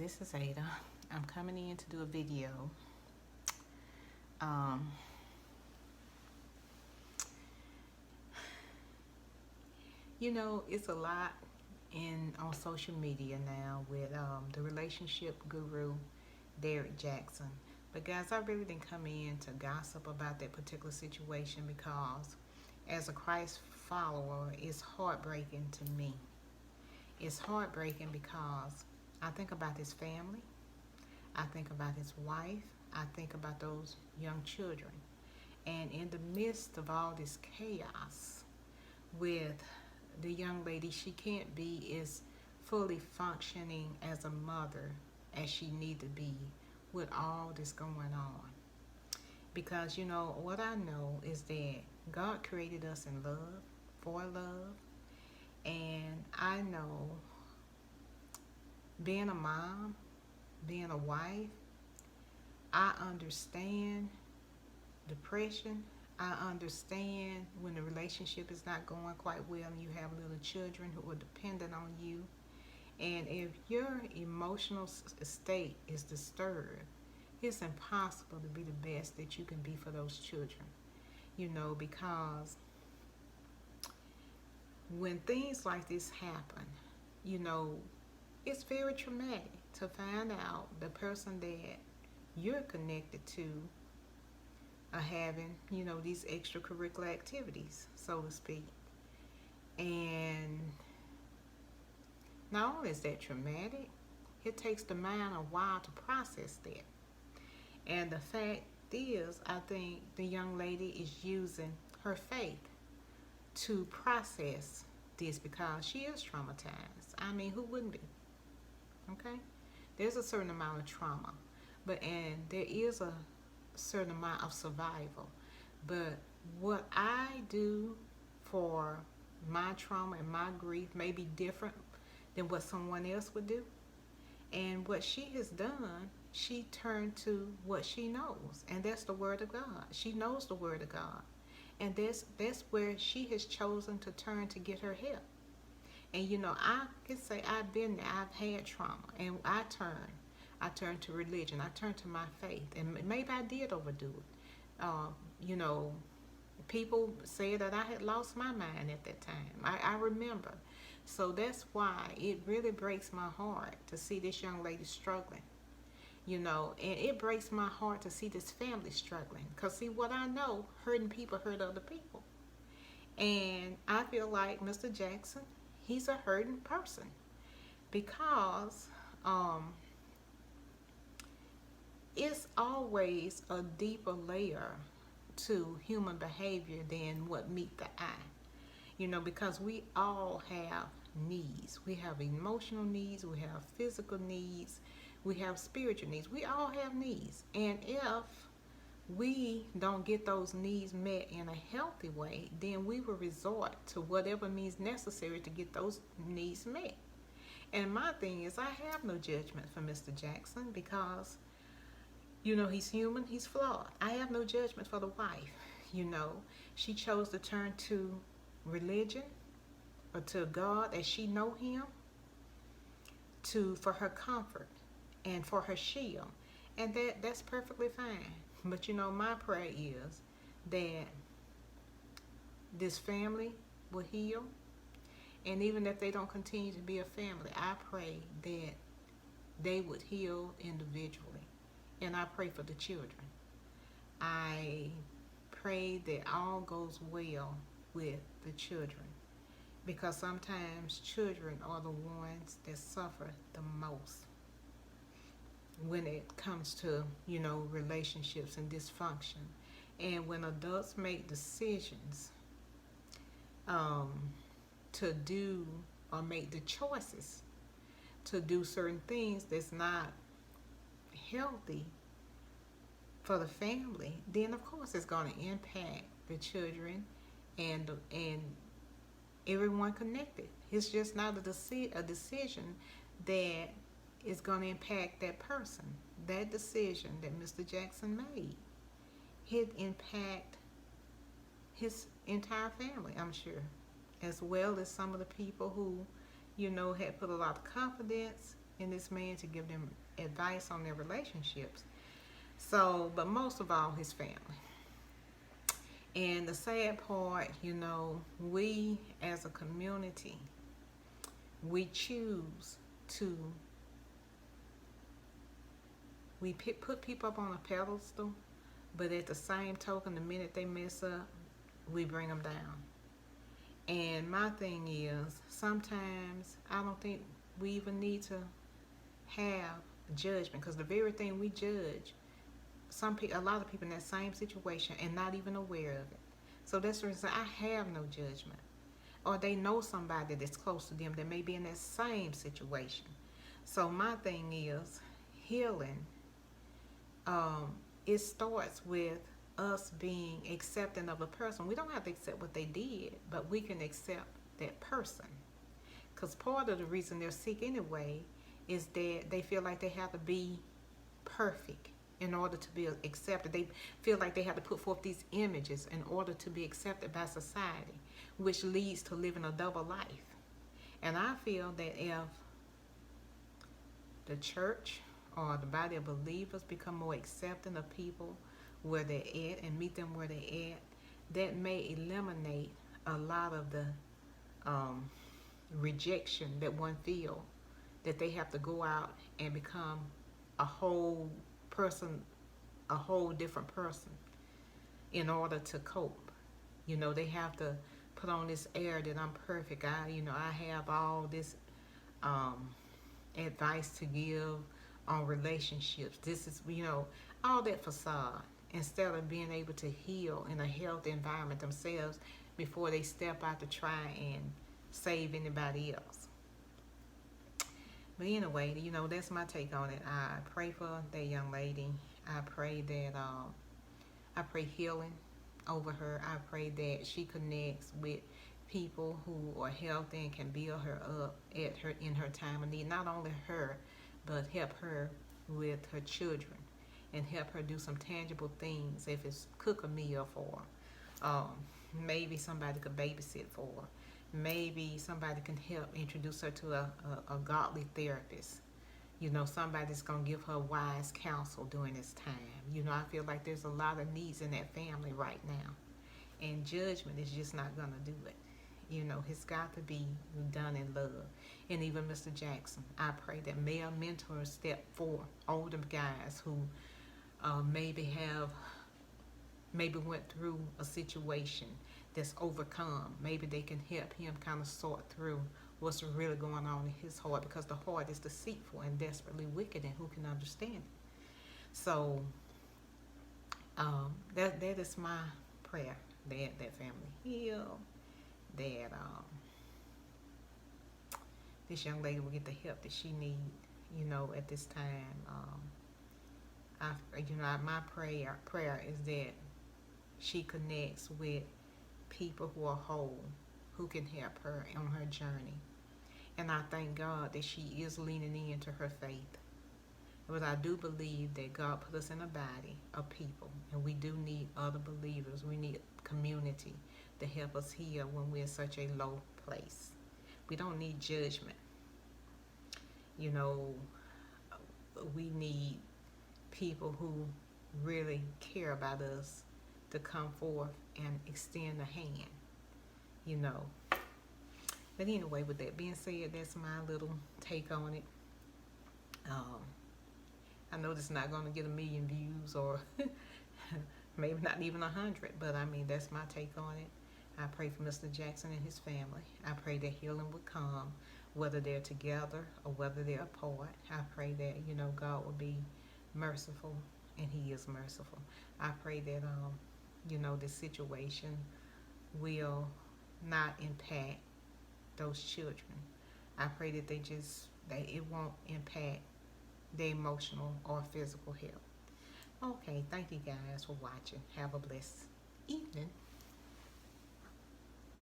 This is Ada. I'm coming in to do a video. Um, it's a lot in on social media now with the relationship guru Derek Jackson. But guys, I really didn't come in to gossip about that particular situation because, as a Christ follower, it's heartbreaking to me. It's heartbreaking because I think about his family, I think about his wife, I think about those young children. And in the midst of all this chaos with the young lady, she can't be as fully functioning as a mother as she need to be with all this going on. Because what I know is that God created us in love, for love, and I know being a mom, being a wife, I understand depression. I understand when the relationship is not going quite well and you have little children who are dependent on you. And if your emotional state is disturbed, it's impossible to be the best that you can be for those children. Because when things like this happen, you know, it's very traumatic to find out the person that you're connected to are having, these extracurricular activities, so to speak. And not only is that traumatic, it takes the mind a while to process that. And the fact is, I think the young lady is using her faith to process this because she is traumatized. I mean, who wouldn't be? Okay? There's a certain amount of trauma, and there is a certain amount of survival. But what I do for my trauma and my grief may be different than what someone else would do. And what she has done, she turned to what she knows, and that's the Word of God. She knows the Word of God, and that's where she has chosen to turn to get her help. And I can say I've been there. I've had trauma, and I turned to religion. I turned to my faith, and maybe I did overdo it. You know, people said that I had lost my mind at that time. I remember. So that's why it really breaks my heart to see this young lady struggling. And it breaks my heart to see this family struggling. Because, see, what I know, hurting people hurt other people. And I feel like Mr. Jackson, he's a hurting person because it's always a deeper layer to human behavior than what meet the eye. Because we all have needs. We have emotional needs, we have physical needs, we have spiritual needs. We all have needs. And if we don't get those needs met in a healthy way, then we will resort to whatever means necessary to get those needs met. And my thing is, I have no judgment for Mr. Jackson because, he's human, he's flawed. I have no judgment for the wife. She chose to turn to religion or to God as she know him for her comfort and for her shield. And that's perfectly fine. But my prayer is that this family will heal. And even if they don't continue to be a family, I pray that they would heal individually. And I pray for the children. I pray that all goes well with the children. Because sometimes children are the ones that suffer the most when it comes to, relationships and dysfunction. And when adults make decisions to do or make the choices to do certain things that's not healthy for the family, then of course it's going to impact the children and everyone connected. It's just not a decision that is going to impact that person. That decision that Mr. Jackson made, it impact his entire family, I'm sure, as well as some of the people who, had put a lot of confidence in this man to give them advice on their relationships. So, but most of all, his family. And the sad part, we as a community, we choose to put people up on a pedestal, but at the same token, the minute they mess up, we bring them down. And my thing is, sometimes I don't think we even need to have judgment, because the very thing we judge, a lot of people in that same situation and not even aware of it. So that's the reason I have no judgment. Or they know somebody that's close to them that may be in that same situation. So my thing is, healing, it starts with us being accepting of a person. We don't have to accept what they did, but we can accept that person. Because part of the reason they're sick anyway is that they feel like they have to be perfect in order to be accepted. They feel like they have to put forth these images in order to be accepted by society, which leads to living a double life. And I feel that if the church or the body of believers become more accepting of people where they're at and meet them where they're at, that may eliminate a lot of the rejection that one feel, that they have to go out and become a whole person, a whole different person in order to cope. They have to put on this air that I'm perfect. I have all this advice to give on relationships. This is, all that facade, instead of being able to heal in a healthy environment themselves before they step out to try and save anybody else. But anyway, that's my take on it. I pray for that young lady. I pray that I pray healing over her. I pray that she connects with people who are healthy and can build her up in her time of need. Not only her, but help her with her children and help her do some tangible things. If it's cook a meal for her, maybe somebody could babysit for her. Maybe somebody can help introduce her to a godly therapist. Somebody's going to give her wise counsel during this time. I feel like there's a lot of needs in that family right now. And judgment is just not going to do it. It's got to be done in love. And even Mr. Jackson, I pray that male mentors step forward, older guys who maybe went through a situation that's overcome. Maybe they can help him kind of sort through what's really going on in his heart, because the heart is deceitful and desperately wicked, and who can understand it? So that is my prayer, that family heal, that this young lady will get the help that she needs, at this time. My prayer is that she connects with people who are whole, who can help her on her journey. And I thank God that she is leaning into her faith. But I do believe that God put us in a body of people, and we do need other believers. We need community to help us heal when we're in such a low place. We don't need judgment. We need people who really care about us to come forth and extend a hand. But anyway, with that being said, that's my little take on it. I know this is not going to get 1 million views, or maybe not even 100, but that's my take on it. I pray for Mr. Jackson and his family. I pray that healing would come, whether they're together or whether they're apart. I pray that, God will be merciful, and he is merciful. I pray that, this situation will not impact those children. I pray that it won't impact their emotional or physical health. Okay, thank you guys for watching. Have a blessed evening.